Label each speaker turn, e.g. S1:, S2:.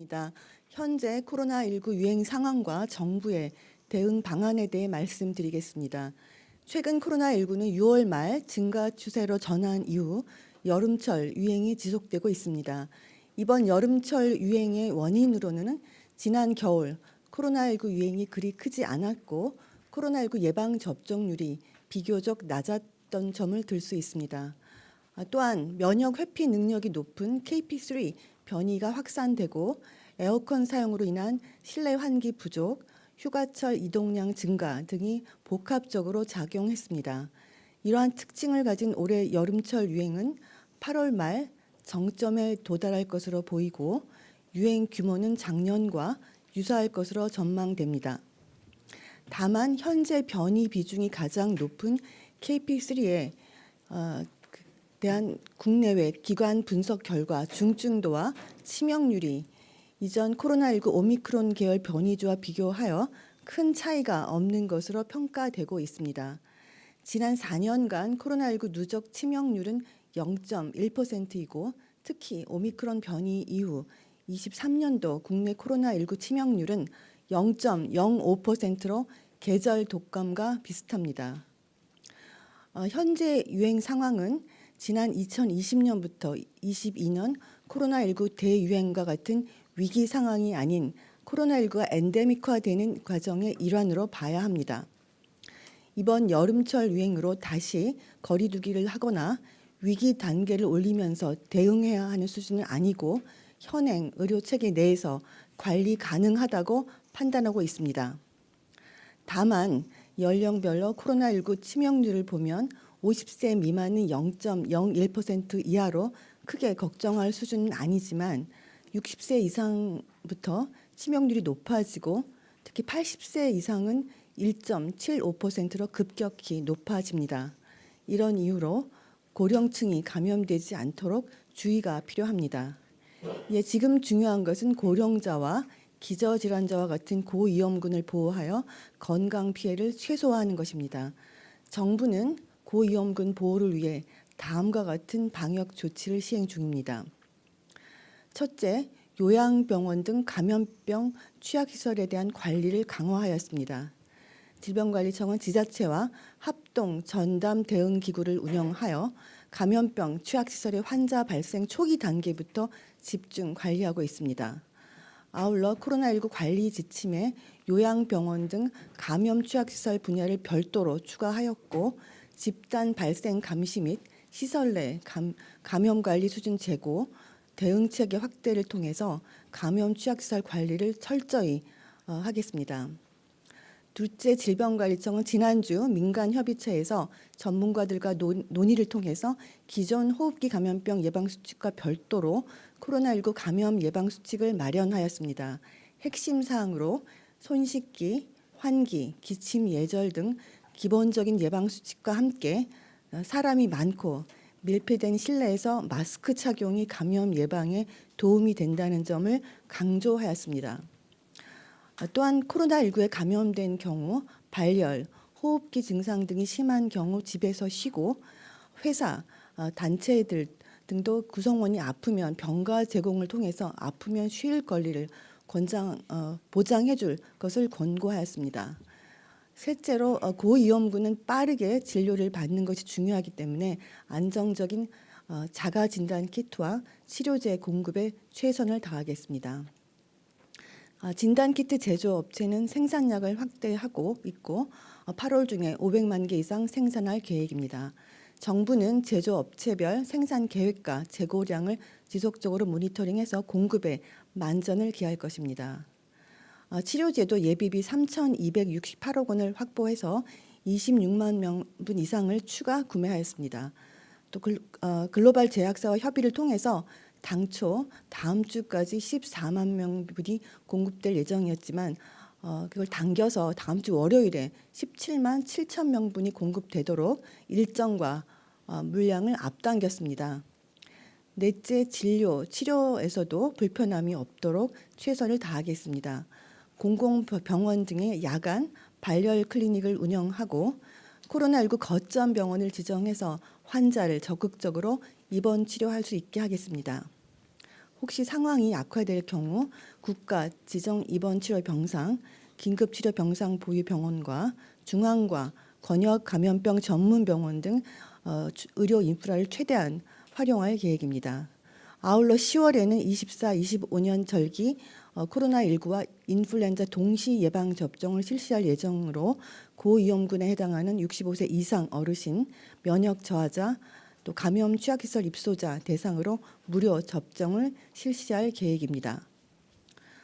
S1: 입니다. 현재 코로나19 유행 상황과 정부의 대응 방안에 대해 말씀드리겠습니다. 최근 코로나19는 6월 말 증가 추세로 전환 이후 여름철 유행이 지속되고 있습니다. 이번 여름철 유행의 원인으로는 지난 겨울 코로나19 유행이 그리 크지 않았고 코로나19 예방 접종률이 비교적 낮았던 점을 들 수 있습니다. 또한 면역 회피 능력이 높은 KP3 변이가 확산되고 에어컨 사용으로 인한 실내 환기 부족, 휴가철 이동량 증가 등이 복합적으로 작용했습니다. 이러한 특징을 가진 올해 여름철 유행은 8월 말 정점에 도달할 것으로 보이고 유행 규모는 작년과 유사할 것으로 전망됩니다. 다만 현재 변이 비중이 가장 높은 KP3에 대한 국내외 기관 분석 결과 중증도와 치명률이 이전 코로나19 오미크론 계열 변이주와 비교하여 큰 차이가 없는 것으로 평가되고 있습니다. 지난 4년간 코로나19 누적 치명률은 0.1%이고 특히 오미크론 변이 이후 23년도 국내 코로나19 치명률은 0.05%로 계절 독감과 비슷합니다. 현재 유행 상황은 지난 2020년부터 22년 코로나19 대유행과 같은 위기 상황이 아닌 코로나19가 엔데믹화되는 과정의 일환으로 봐야 합니다. 이번 여름철 유행으로 다시 거리 두기를 하거나 위기 단계를 올리면서 대응해야 하는 수준은 아니고 현행 의료 체계 내에서 관리 가능하다고 판단하고 있습니다. 다만 연령별로 코로나19 치명률을 보면 50세 미만은 0.01% 이하로 크게 걱정할 수준은 아니지만 60세 이상부터 치명률이 높아지고 특히 80세 이상은 1.75%로 급격히 높아집니다. 이런 이유로 고령층이 감염되지 않도록 주의가 필요합니다. 지금 중요한 것은 고령자와 기저질환자와 같은 고위험군을 보호하여 건강 피해를 최소화하는 것입니다. 정부는 고위험군 보호를 위해 다음과 같은 방역 조치를 시행 중입니다. 첫째, 요양병원 등 감염병 취약시설에 대한 관리를 강화하였습니다. 질병관리청은 지자체와 합동 전담 대응 기구를 운영하여 감염병 취약시설의 환자 발생 초기 단계부터 집중 관리하고 있습니다. 아울러 코로나19 관리 지침에 요양병원 등 감염 취약시설 분야를 별도로 추가하였고 집단 발생 감시 및 시설 내 감염 관리 수준 제고, 대응 체계 확대를 통해서 감염 취약시설 관리를 철저히 하겠습니다. 둘째, 질병관리청은 지난주 민간협의체에서 전문가들과 논의를 통해서 기존 호흡기 감염병 예방수칙과 별도로 코로나19 감염 예방수칙을 마련하였습니다. 핵심 사항으로 손 씻기, 환기, 기침 예절 등 기본적인 예방수칙과 함께 사람이 많고 밀폐된 실내에서 마스크 착용이 감염 예방에 도움이 된다는 점을 강조하였습니다. 또한 코로나19에 감염된 경우 발열, 호흡기 증상 등이 심한 경우 집에서 쉬고 회사, 단체들 등도 구성원이 아프면 병가 제공을 통해서 아프면 쉴 권리를 보장해 줄 것을 권고하였습니다. 셋째로 고위험군은 빠르게 진료를 받는 것이 중요하기 때문에 안정적인 자가 진단 키트와 치료제 공급에 최선을 다하겠습니다. 진단키트 제조업체는 생산량을 확대하고 있고 8월 중에 500만 개 이상 생산할 계획입니다. 정부는 제조업체별 생산 계획과 재고량을 지속적으로 모니터링해서 공급에 만전을 기할 것입니다. 치료제도 예비비 3,268억 원을 확보해서 26만 명분 이상을 추가 구매하였습니다. 또 글로벌 제약사와 협의를 통해서 당초 다음 주까지 14만 명분이 공급될 예정이었지만 그걸 당겨서 다음 주 월요일에 17만 7천 명분이 공급되도록 일정과 물량을 앞당겼습니다. 넷째, 치료에서도 불편함이 없도록 최선을 다하겠습니다. 공공병원 등의 야간 발열 클리닉을 운영하고 코로나19 거점 병원을 지정해서 환자를 적극적으로 입원 치료할 수 있게 하겠습니다. 혹시 상황이 악화될 경우 국가 지정 입원 치료 병상, 긴급 치료 병상 보유 병원과 중앙과 권역 감염병 전문 병원 등 의료 인프라를 최대한 활용할 계획입니다. 아울러 10월에는 24, 25년 절기 코로나19와 인플루엔자 동시 예방 접종을 실시할 예정으로 고위험군에 해당하는 65세 이상 어르신, 면역 저하자, 또 감염 취약시설 입소자 대상으로 무료 접종을 실시할 계획입니다.